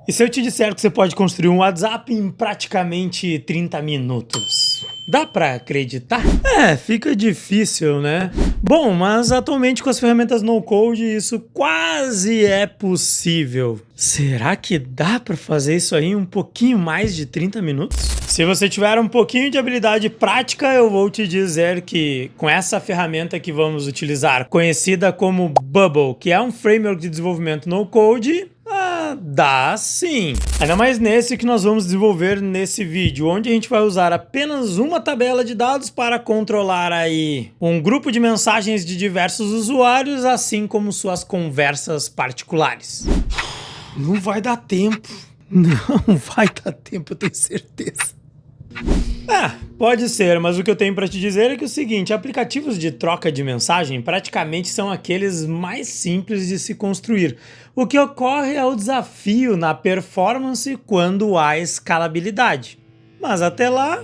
E se eu te disser que você pode construir um WhatsApp em praticamente 30 minutos? Dá pra acreditar? Fica difícil, né? Bom, mas atualmente com as ferramentas no-code isso quase é possível. Será que dá pra fazer isso aí em um pouquinho mais de 30 minutos? Se você tiver um pouquinho de habilidade prática, eu vou te dizer que com essa ferramenta que vamos utilizar, conhecida como Bubble, que é um framework de desenvolvimento no-code, dá sim. Ainda mais nesse que nós vamos desenvolver nesse vídeo, onde a gente vai usar apenas uma tabela de dados para controlar aí um grupo de mensagens de diversos usuários, assim como suas conversas particulares. Não vai dar tempo. Não vai dar tempo, eu tenho certeza. Pode ser, mas o que eu tenho para te dizer é que é o seguinte, aplicativos de troca de mensagem praticamente são aqueles mais simples de se construir. O que ocorre é o desafio na performance quando há escalabilidade. Mas até lá...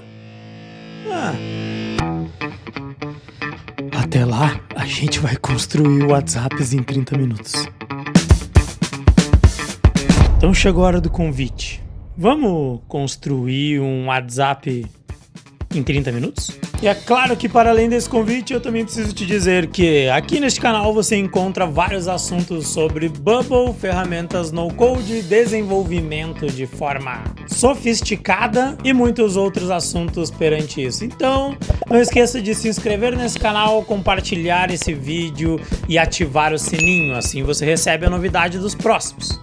Até lá, a gente vai construir WhatsApps em 30 minutos. Então chegou a hora do convite. Vamos construir um WhatsApp em 30 minutos? E é claro que para além desse convite eu também preciso te dizer que aqui neste canal você encontra vários assuntos sobre Bubble, ferramentas no-code, desenvolvimento de forma sofisticada e muitos outros assuntos perante isso. Então não esqueça de se inscrever nesse canal, compartilhar esse vídeo e ativar o sininho, assim você recebe a novidade dos próximos.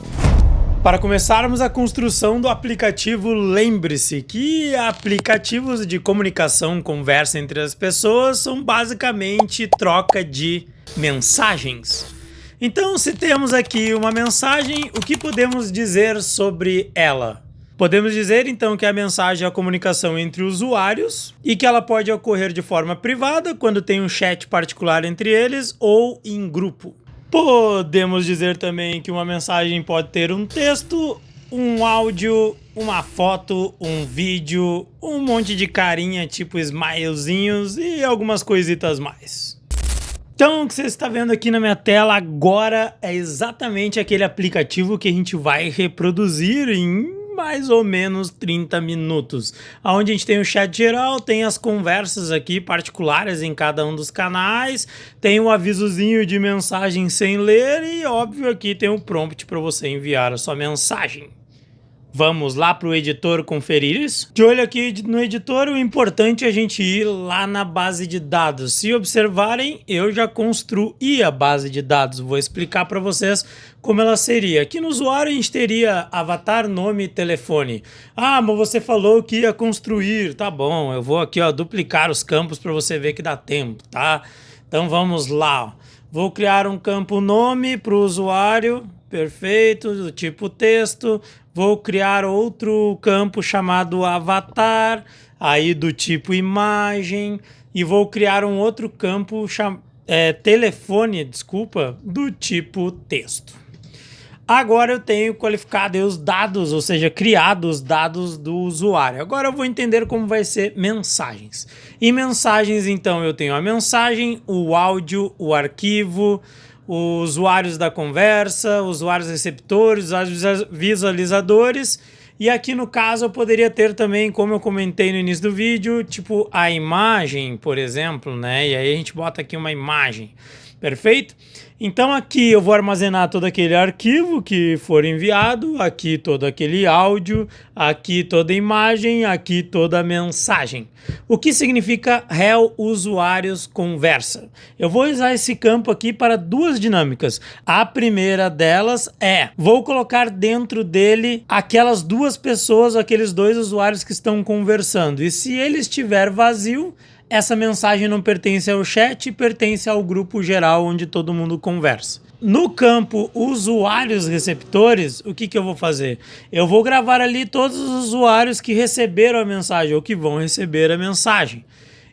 Para começarmos a construção do aplicativo, lembre-se que aplicativos de comunicação, conversa entre as pessoas são basicamente troca de mensagens. Então, se temos aqui uma mensagem, o que podemos dizer sobre ela? Podemos dizer então que a mensagem é a comunicação entre usuários e que ela pode ocorrer de forma privada, quando tem um chat particular entre eles, ou em grupo. Podemos dizer também que uma mensagem pode ter um texto, um áudio, uma foto, um vídeo, um monte de carinha tipo smilezinhos e algumas coisitas mais. Então o que você está vendo aqui na minha tela agora é exatamente aquele aplicativo que a gente vai reproduzir em mais ou menos 30 minutos, onde a gente tem o chat geral, tem as conversas aqui particulares em cada um dos canais, tem um avisozinho de mensagem sem ler e óbvio aqui tem o prompt para você enviar a sua mensagem. Vamos lá para o editor conferir isso? De olho aqui no editor, o importante é a gente ir lá na base de dados. Se observarem, eu já construí a base de dados. Vou explicar para vocês como ela seria. Aqui no usuário a gente teria avatar, nome e telefone. Mas você falou que ia construir. Tá bom, eu vou aqui duplicar os campos para você ver que dá tempo, tá? Então vamos lá. Vou criar um campo nome para o usuário. Perfeito, do tipo texto. Vou criar outro campo chamado avatar, aí do tipo imagem, e vou criar um outro campo telefone, desculpa, do tipo texto. Agora eu tenho qualificado os dados, ou seja, criado os dados do usuário. Agora eu vou entender como vai ser mensagens. Em mensagens, então, eu tenho a mensagem, o áudio, o arquivo, os usuários da conversa, usuários receptores, usuários visualizadores. E aqui no caso eu poderia ter também, como eu comentei no início do vídeo, tipo a imagem, por exemplo, né? E aí a gente bota aqui uma imagem. Perfeito? Então aqui eu vou armazenar todo aquele arquivo que for enviado, aqui todo aquele áudio, aqui toda a imagem, aqui toda a mensagem. O que significa Rel usuários conversa? Eu vou usar esse campo aqui para duas dinâmicas. A primeira delas vou colocar dentro dele aquelas duas pessoas, aqueles dois usuários que estão conversando. E se ele estiver vazio, essa mensagem não pertence ao chat, pertence ao grupo geral onde todo mundo conversa. No campo usuários receptores, o que eu vou fazer? Eu vou gravar ali todos os usuários que receberam a mensagem ou que vão receber a mensagem.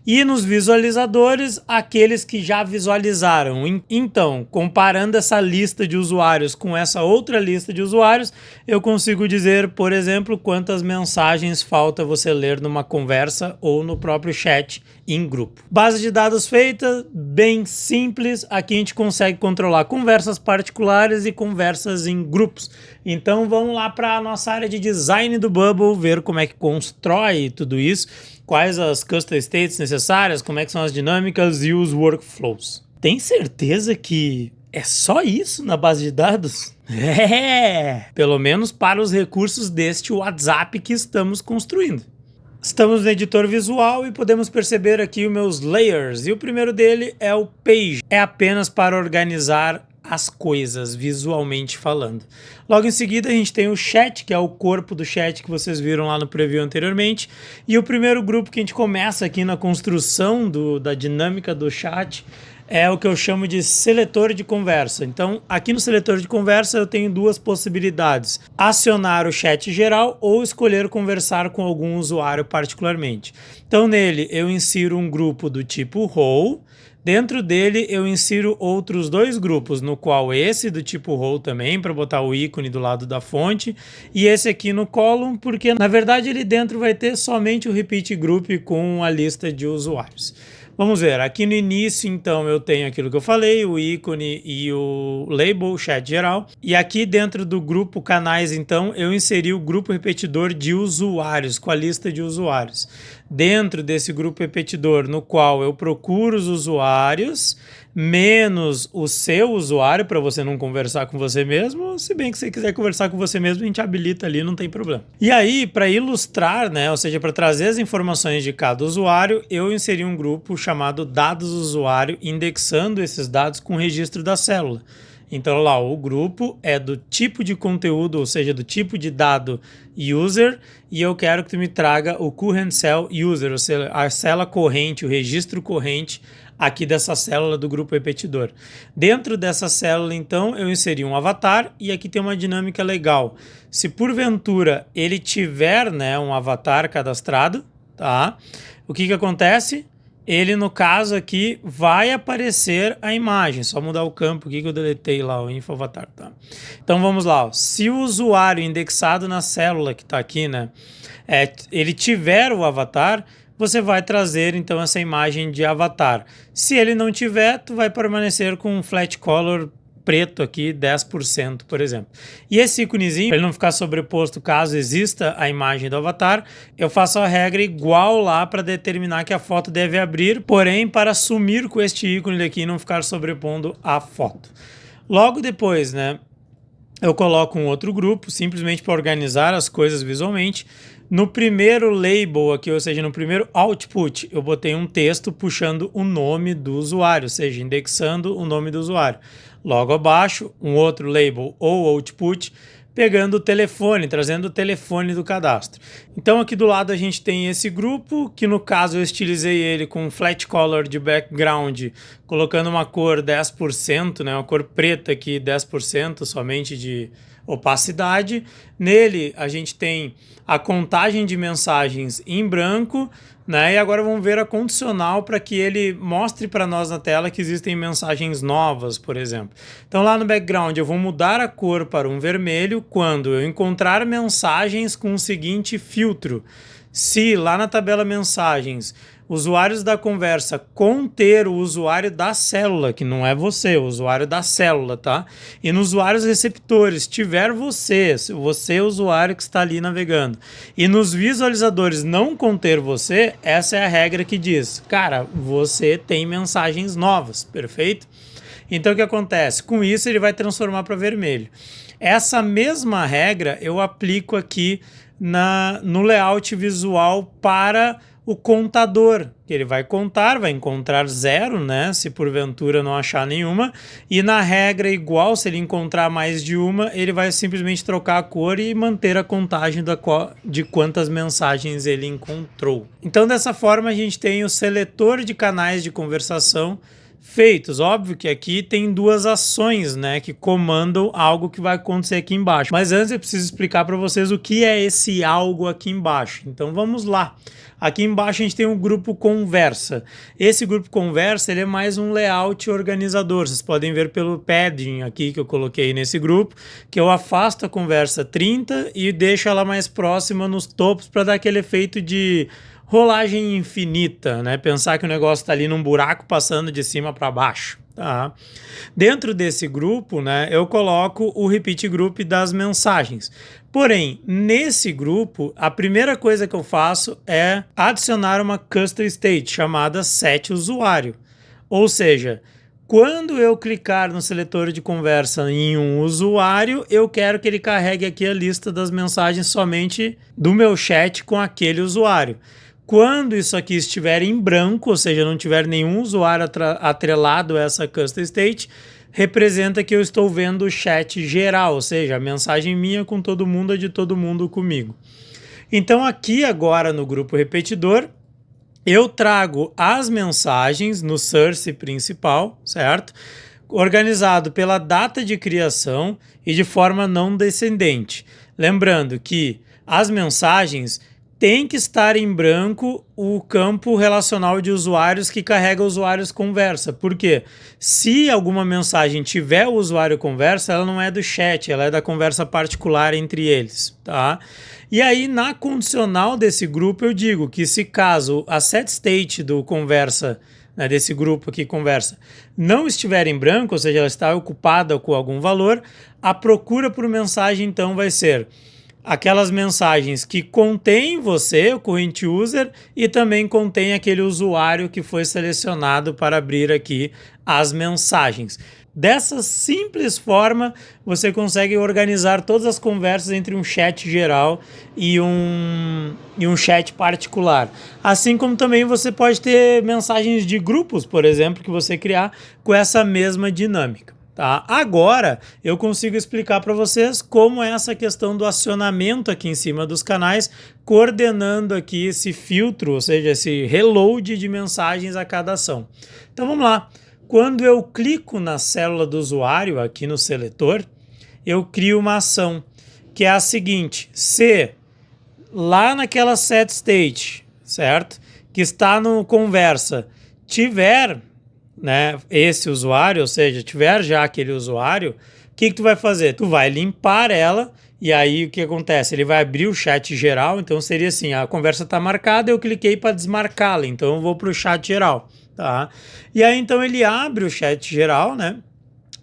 E nos visualizadores, aqueles que já visualizaram. Então, comparando essa lista de usuários com essa outra lista de usuários, eu consigo dizer, por exemplo, quantas mensagens falta você ler numa conversa ou no próprio chat em grupo. Base de dados feita, bem simples. Aqui a gente consegue controlar conversas particulares e conversas em grupos. Então vamos lá para a nossa área de design do Bubble, ver como é que constrói tudo isso, quais as custom states necessárias, como é que são as dinâmicas e os workflows. Tem certeza que é só isso na base de dados? Pelo menos para os recursos deste WhatsApp que estamos construindo. Estamos no editor visual e podemos perceber aqui os meus layers. E o primeiro dele é o Page. É apenas para organizar as coisas, visualmente falando. Logo em seguida a gente tem o Chat, que é o corpo do chat que vocês viram lá no preview anteriormente. E o primeiro grupo que a gente começa aqui na construção da dinâmica do chat é o que eu chamo de seletor de conversa. Então, aqui no seletor de conversa eu tenho duas possibilidades: acionar o chat geral ou escolher conversar com algum usuário particularmente. Então, nele eu insiro um grupo do tipo role. Dentro dele eu insiro outros dois grupos, no qual esse do tipo role também, para botar o ícone do lado da fonte, e esse aqui no column, porque na verdade ele dentro vai ter somente o repeat group com a lista de usuários. Vamos ver, aqui no início então eu tenho aquilo que eu falei, o ícone e o label, o chat geral. E aqui dentro do grupo canais então eu inseri o grupo repetidor de usuários, com a lista de usuários. Dentro desse grupo repetidor no qual eu procuro os usuários, menos o seu usuário, para você não conversar com você mesmo, se bem que você quiser conversar com você mesmo, a gente habilita ali, não tem problema. E aí, para ilustrar, né, ou seja, para trazer as informações de cada usuário, eu inseri um grupo chamado dados usuário, indexando esses dados com o registro da célula. Então lá, o grupo é do tipo de conteúdo, ou seja, do tipo de dado user, e eu quero que tu me traga o current cell user, ou seja, a célula corrente, o registro corrente aqui dessa célula do grupo repetidor. Dentro dessa célula, então, eu inseri um avatar e aqui tem uma dinâmica legal. Se porventura ele tiver, né, um avatar cadastrado, tá? O que acontece? Ele, no caso aqui, vai aparecer a imagem. Só mudar o campo aqui que eu deletei lá, o info avatar, tá? Então vamos lá, ó. Se o usuário indexado na célula que está aqui, né, ele tiver o avatar, você vai trazer então essa imagem de avatar. Se ele não tiver, tu vai permanecer com um flat color preto aqui, 10%, por exemplo. E esse íconezinho, para ele não ficar sobreposto caso exista a imagem do avatar, eu faço a regra igual lá para determinar que a foto deve abrir, porém para sumir com este ícone daqui e não ficar sobrepondo a foto. Logo depois, né, eu coloco um outro grupo, simplesmente para organizar as coisas visualmente. No primeiro label aqui, ou seja, no primeiro output, eu botei um texto puxando o nome do usuário, ou seja, indexando o nome do usuário. Logo abaixo, um outro label ou output, pegando o telefone, trazendo o telefone do cadastro. Então aqui do lado a gente tem esse grupo, que no caso eu estilizei ele com um flat color de background, colocando uma cor 10%, né, uma cor preta aqui, 10% somente de opacidade. Nele a gente tem a contagem de mensagens em branco, né? E agora vamos ver a condicional para que ele mostre para nós na tela que existem mensagens novas, por exemplo. Então lá no background eu vou mudar a cor para um vermelho quando eu encontrar mensagens com o seguinte filtro: se lá na tabela mensagens usuários da conversa conter o usuário da célula, que não é você, o usuário da célula, tá? E nos usuários receptores tiver você é o usuário que está ali navegando, e nos visualizadores não conter você, essa é a regra que diz, cara, você tem mensagens novas, perfeito? Então o que acontece? Com isso ele vai transformar para vermelho. Essa mesma regra eu aplico aqui no layout visual para o contador, que ele vai contar, vai encontrar 0, né, se porventura não achar nenhuma, e na regra igual, se ele encontrar mais de uma, ele vai simplesmente trocar a cor e manter a contagem de quantas mensagens ele encontrou. Então dessa forma a gente tem o seletor de canais de conversação feitos. Óbvio que aqui tem duas ações, né, que comandam algo que vai acontecer aqui embaixo. Mas antes eu preciso explicar para vocês o que é esse algo aqui embaixo. Então vamos lá. Aqui embaixo a gente tem um grupo conversa. Esse grupo conversa, ele é mais um layout organizador. Vocês podem ver pelo padding aqui que eu coloquei nesse grupo, que eu afasto a conversa 30 e deixo ela mais próxima nos topos para dar aquele efeito de rolagem infinita, né? Pensar que o negócio está ali num buraco passando de cima para baixo. Tá? Dentro desse grupo, né, eu coloco o repeat group das mensagens. Porém, nesse grupo, a primeira coisa que eu faço é adicionar uma custom state chamada setUsuário. Ou seja, quando eu clicar no seletor de conversa em um usuário, eu quero que ele carregue aqui a lista das mensagens somente do meu chat com aquele usuário. Quando isso aqui estiver em branco, ou seja, não tiver nenhum usuário atrelado a essa custom state, representa que eu estou vendo o chat geral, ou seja, a mensagem minha com todo mundo é de todo mundo comigo. Então aqui agora no grupo repetidor, eu trago as mensagens no source principal, certo? Organizado pela data de criação e de forma não descendente. Lembrando que as mensagens tem que estar em branco o campo relacional de usuários que carrega usuários conversa. Por quê? Se alguma mensagem tiver o usuário conversa, ela não é do chat, ela é da conversa particular entre eles, tá? E aí, na condicional desse grupo, eu digo que se caso a setState do conversa, né, desse grupo aqui conversa, não estiver em branco, ou seja, ela está ocupada com algum valor, a procura por mensagem, então, vai ser aquelas mensagens que contém você, o current user, e também contém aquele usuário que foi selecionado para abrir aqui as mensagens. Dessa simples forma, você consegue organizar todas as conversas entre um chat geral e um chat particular. Assim como também você pode ter mensagens de grupos, por exemplo, que você criar com essa mesma dinâmica. Tá? Agora eu consigo explicar para vocês como é essa questão do acionamento aqui em cima dos canais, coordenando aqui esse filtro, ou seja, esse reload de mensagens a cada ação. Então vamos lá. Quando eu clico na célula do usuário aqui no seletor, eu crio uma ação que é a seguinte: se lá naquela setState, certo? Que está no conversa, tiver, né, esse usuário, ou seja, tiver já aquele usuário, o que tu vai fazer? Tu vai limpar ela e aí o que acontece? Ele vai abrir o chat geral, então seria assim, a conversa está marcada, eu cliquei para desmarcá-la, então eu vou para o chat geral, tá? E aí então ele abre o chat geral, né?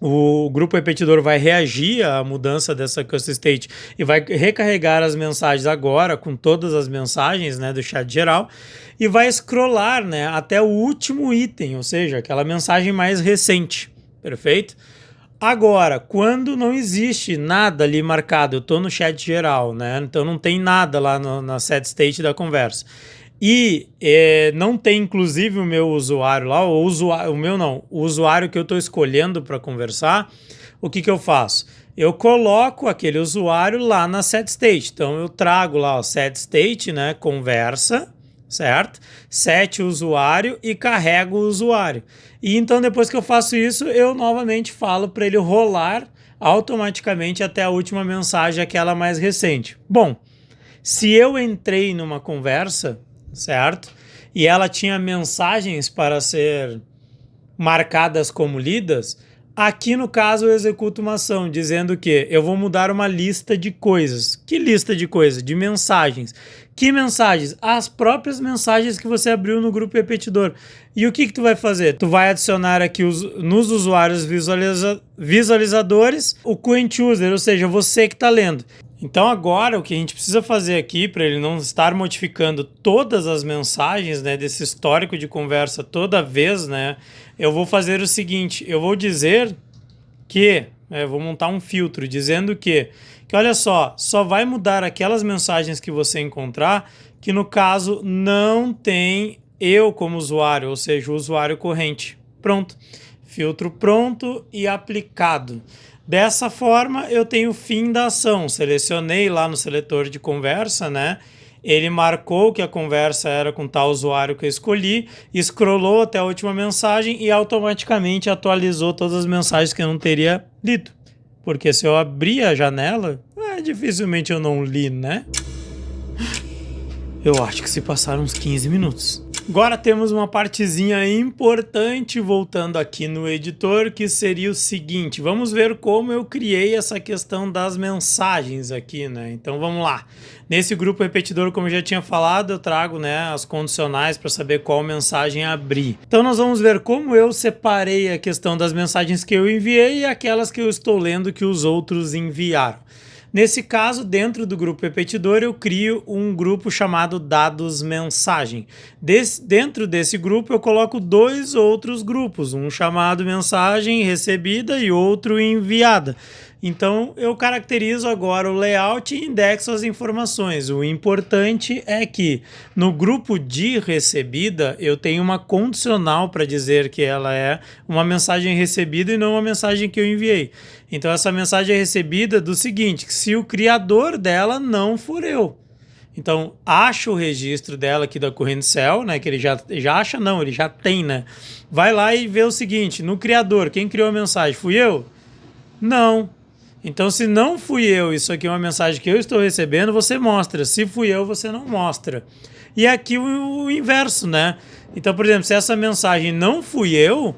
O grupo repetidor vai reagir à mudança dessa custom state e vai recarregar as mensagens agora com todas as mensagens, né, do chat geral e vai scrollar, né, até o último item, ou seja, aquela mensagem mais recente, perfeito? Agora, quando não existe nada ali marcado, eu estou no chat geral, né, então não tem nada lá na setState da conversa. E não tem inclusive o meu usuário lá, o usuário que eu estou escolhendo para conversar, o que eu faço? Eu coloco aquele usuário lá na setState. Então eu trago lá o setState, né, conversa, certo? Set usuário e carrego o usuário. E então depois que eu faço isso, eu novamente falo para ele rolar automaticamente até a última mensagem, aquela mais recente. Bom, se eu entrei numa conversa, certo? E ela tinha mensagens para ser marcadas como lidas, aqui no caso eu executo uma ação dizendo que eu vou mudar uma lista de coisas. Que lista de coisas? De mensagens. Que mensagens? As próprias mensagens que você abriu no grupo repetidor. E o que tu vai fazer? Tu vai adicionar aqui nos usuários visualizadores o current user, ou seja, você que está lendo. Então agora o que a gente precisa fazer aqui para ele não estar modificando todas as mensagens, né, desse histórico de conversa toda vez, né, eu vou fazer o seguinte, eu vou dizer que, eu vou montar um filtro dizendo que olha só vai mudar aquelas mensagens que você encontrar que no caso não tem eu como usuário, ou seja, o usuário corrente. Pronto, filtro pronto e aplicado. Dessa forma, eu tenho o fim da ação. Selecionei lá no seletor de conversa, né? Ele marcou que a conversa era com tal usuário que eu escolhi, scrollou até a última mensagem e automaticamente atualizou todas as mensagens que eu não teria lido. Porque se eu abrir a janela, dificilmente eu não li, né? Eu acho que se passaram uns 15 minutos. Agora temos uma partezinha importante voltando aqui no editor, que seria o seguinte. Vamos ver como eu criei essa questão das mensagens aqui, né? Então vamos lá. Nesse grupo repetidor, como eu já tinha falado, eu trago, né, as condicionais para saber qual mensagem abrir. Então nós vamos ver como eu separei a questão das mensagens que eu enviei e aquelas que eu estou lendo que os outros enviaram. Nesse caso, dentro do grupo repetidor, eu crio um grupo chamado dados mensagem. Dentro desse grupo, eu coloco dois outros grupos, um chamado mensagem recebida e outro enviada. Então, eu caracterizo agora o layout e indexo as informações. O importante é que no grupo de recebida, eu tenho uma condicional para dizer que ela é uma mensagem recebida e não uma mensagem que eu enviei. Então, essa mensagem é recebida do seguinte, que se o criador dela não for eu. Então, acha o registro dela aqui da Corrente Cell, né? Que ele já acha, não, ele já tem, né? Vai lá e vê o seguinte, no criador, quem criou a mensagem? Fui eu? Não. Então, se não fui eu, isso aqui é uma mensagem que eu estou recebendo, você mostra. Se fui eu, você não mostra. E aqui o inverso, né? Então, por exemplo, se essa mensagem não fui eu,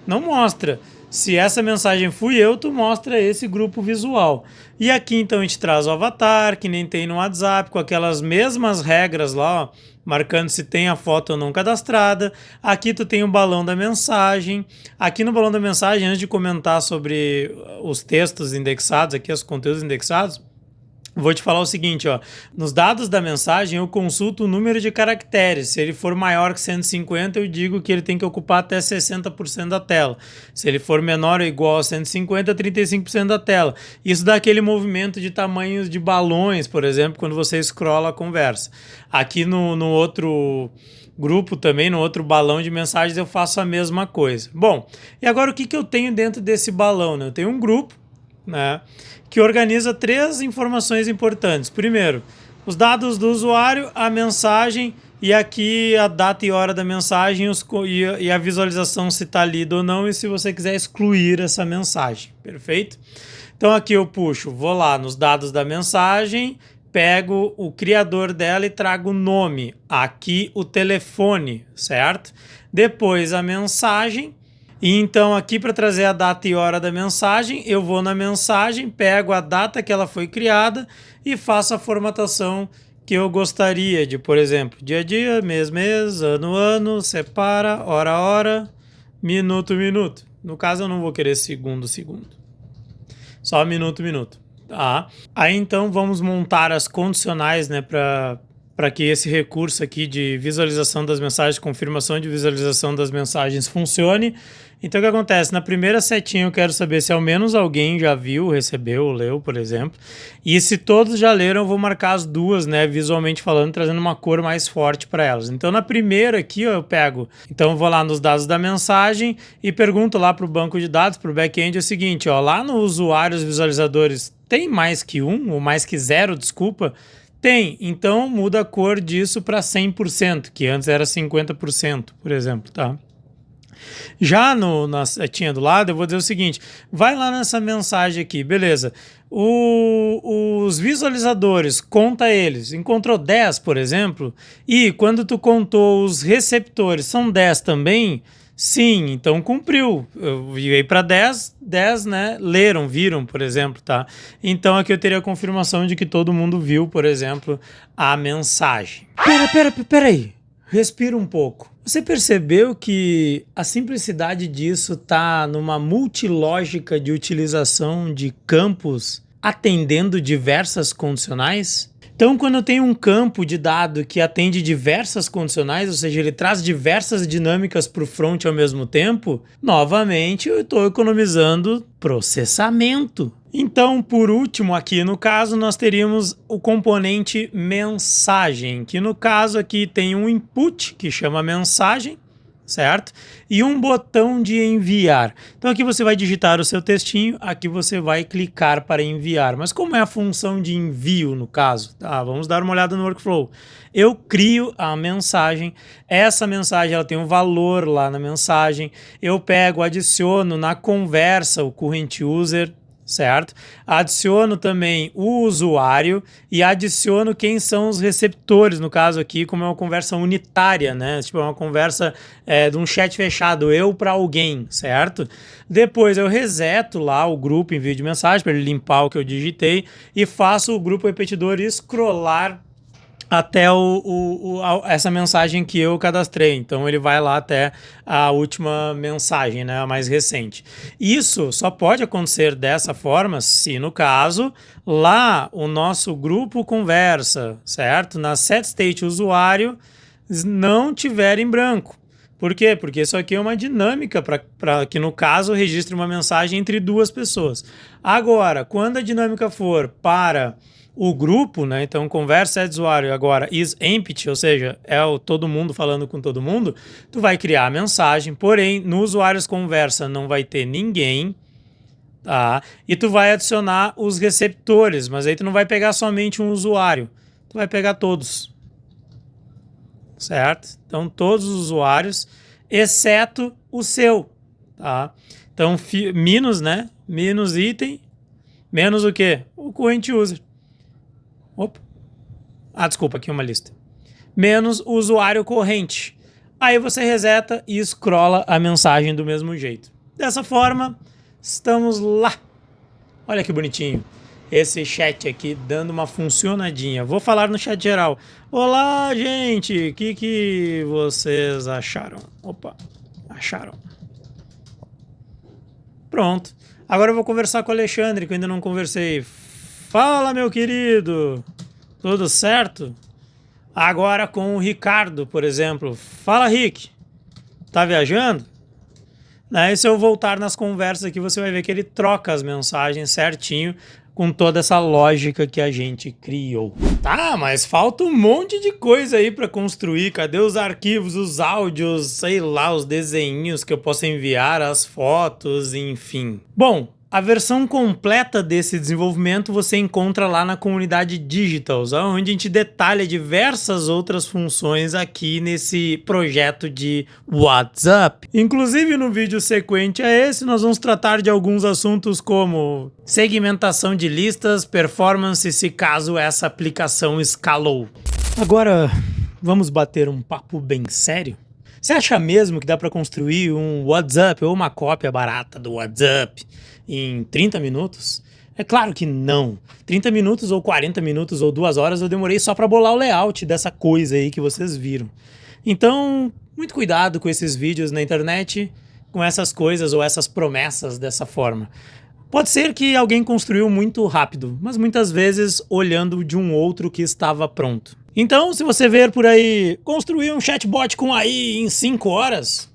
não mostra. Se essa mensagem fui eu, tu mostra esse grupo visual. E aqui, então, a gente traz o avatar, que nem tem no WhatsApp, com aquelas mesmas regras lá, ó, marcando se tem a foto ou não cadastrada. Aqui tu tem o balão da mensagem. Aqui no balão da mensagem, antes de comentar sobre os textos indexados, aqui os conteúdos indexados, vou te falar o seguinte, ó, nos dados da mensagem eu consulto o número de caracteres. Se ele for maior que 150, eu digo que ele tem que ocupar até 60% da tela. Se ele for menor ou igual a 150, 35% da tela. Isso dá aquele movimento de tamanhos de balões, por exemplo, quando você scrolla a conversa. Aqui no outro grupo também, no outro balão de mensagens, eu faço a mesma coisa. Bom, e agora o que eu tenho dentro desse balão, né? Eu tenho um grupo, né, que organiza três informações importantes. Primeiro, os dados do usuário, a mensagem e aqui a data e hora da mensagem e a visualização se está lida ou não e se você quiser excluir essa mensagem. Perfeito? Então aqui eu puxo, vou lá nos dados da mensagem, pego o criador dela e trago o nome. Aqui o telefone, certo? Depois a mensagem. E então aqui para trazer a data e hora da mensagem, eu vou na mensagem, pego a data que ela foi criada e faço a formatação que eu gostaria de, por exemplo, dia a dia, mês, ano, separa, hora, minuto. No caso eu não vou querer segundo. Só minuto. Tá? Aí então vamos montar as condicionais, né, para que esse recurso aqui de visualização das mensagens, confirmação de visualização das mensagens funcione. Então o que acontece? Na primeira setinha eu quero saber se ao menos alguém já viu, recebeu, leu, por exemplo. E se todos já leram, eu vou marcar as duas, né, visualmente falando, trazendo uma cor mais forte para elas. Então na primeira aqui, ó, eu pego, então eu vou lá nos dados da mensagem e pergunto lá para o banco de dados, para o back-end, o seguinte, ó, lá no usuários visualizadores tem mais que um, ou mais que zero, desculpa. Tem, então muda a cor disso para 100%, que antes era 50%, por exemplo, tá? Já na setinha do lado, eu vou dizer o seguinte, vai lá nessa mensagem aqui, beleza, os visualizadores, conta eles, encontrou 10, por exemplo, e quando tu contou os receptores, são 10 também? Sim, então cumpriu. Eu enviei para 10, né, leram, viram, por exemplo, tá? Então aqui eu teria a confirmação de que todo mundo viu, por exemplo, a mensagem. Pera aí. Respira um pouco. Você percebeu que a simplicidade disso tá numa multilógica de utilização de campos atendendo diversas condicionais? Então, quando eu tenho um campo de dado que atende diversas condicionais, ou seja, ele traz diversas dinâmicas para o front ao mesmo tempo, novamente eu estou economizando processamento. Então, por último, aqui no caso, nós teríamos o componente mensagem, que no caso aqui tem um input que chama mensagem, certo? E um botão de enviar. Então aqui você vai digitar o seu textinho, aqui você vai clicar para enviar. Mas como é a função de envio no caso? Tá, vamos dar uma olhada no workflow. Eu crio a mensagem, essa mensagem ela tem um valor lá na mensagem, eu pego, adiciono na conversa o current user, certo? Adiciono também o usuário e adiciono quem são os receptores, no caso aqui, como é uma conversa unitária, né? Tipo, é uma conversa de um chat fechado, eu para alguém, certo? Depois eu reseto lá o grupo envio de mensagem para ele limpar o que eu digitei e faço o grupo repetidor scrollar até essa mensagem que eu cadastrei. Então ele vai lá até a última mensagem, né, a mais recente. Isso só pode acontecer dessa forma se, no caso, lá o nosso grupo conversa, certo? Na set state usuário não tiver em branco. Por quê? Porque isso aqui é uma dinâmica para que, no caso, registre uma mensagem entre duas pessoas. Agora, quando a dinâmica for para o grupo, né? Então, conversa de usuário agora is empty, ou seja, é todo mundo falando com todo mundo, tu vai criar a mensagem, porém, no usuários conversa não vai ter ninguém, tá? E tu vai adicionar os receptores, mas aí tu não vai pegar somente um usuário, tu vai pegar todos, certo? Então, todos os usuários, exceto o seu, tá? Então, minus, né? Minus item, menos o quê? O current user. Opa. Desculpa, aqui uma lista. Menos o usuário corrente. Aí você reseta e scrolla a mensagem do mesmo jeito. Dessa forma, estamos lá. Olha que bonitinho. Esse chat aqui dando uma funcionadinha. Vou falar no chat geral. Olá, gente. O que vocês acharam? Opa, acharam. Pronto. Agora eu vou conversar com o Alexandre, que eu ainda não conversei. Fala, meu querido. Tudo certo? Agora com o Ricardo, por exemplo. Fala, Rick. Tá viajando? Daí, se eu voltar nas conversas aqui, você vai ver que ele troca as mensagens certinho com toda essa lógica que a gente criou. Tá, mas falta um monte de coisa aí para construir. Cadê os arquivos, os áudios, sei lá, os desenhos que eu posso enviar, as fotos, enfim. Bom, a versão completa desse desenvolvimento você encontra lá na comunidade Digitals, onde a gente detalha diversas outras funções aqui nesse projeto de WhatsApp. Inclusive no vídeo sequente a esse, nós vamos tratar de alguns assuntos como segmentação de listas, performance se caso essa aplicação escalou. Agora, vamos bater um papo bem sério? Você acha mesmo que dá para construir um WhatsApp ou uma cópia barata do WhatsApp em 30 minutos? É claro que não. 30 minutos ou 40 minutos ou 2 horas eu demorei só para bolar o layout dessa coisa aí que vocês viram. Então, muito cuidado com esses vídeos na internet, com essas coisas ou essas promessas dessa forma. Pode ser que alguém construiu muito rápido, mas muitas vezes olhando de um outro que estava pronto. Então, se você ver por aí, construir um chatbot com AI em 5 horas,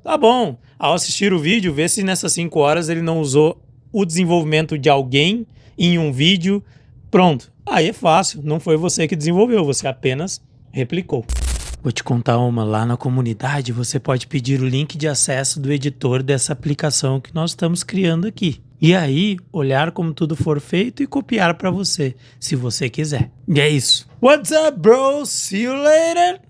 tá bom. Ao assistir o vídeo, vê se nessas 5 horas ele não usou o desenvolvimento de alguém em um vídeo. Pronto. Aí é fácil, não foi você que desenvolveu, você apenas replicou. Vou te contar uma, lá na comunidade você pode pedir o link de acesso do editor dessa aplicação que nós estamos criando aqui. E aí, olhar como tudo for feito e copiar para você, se você quiser. E é isso. What's up, bro? See you later!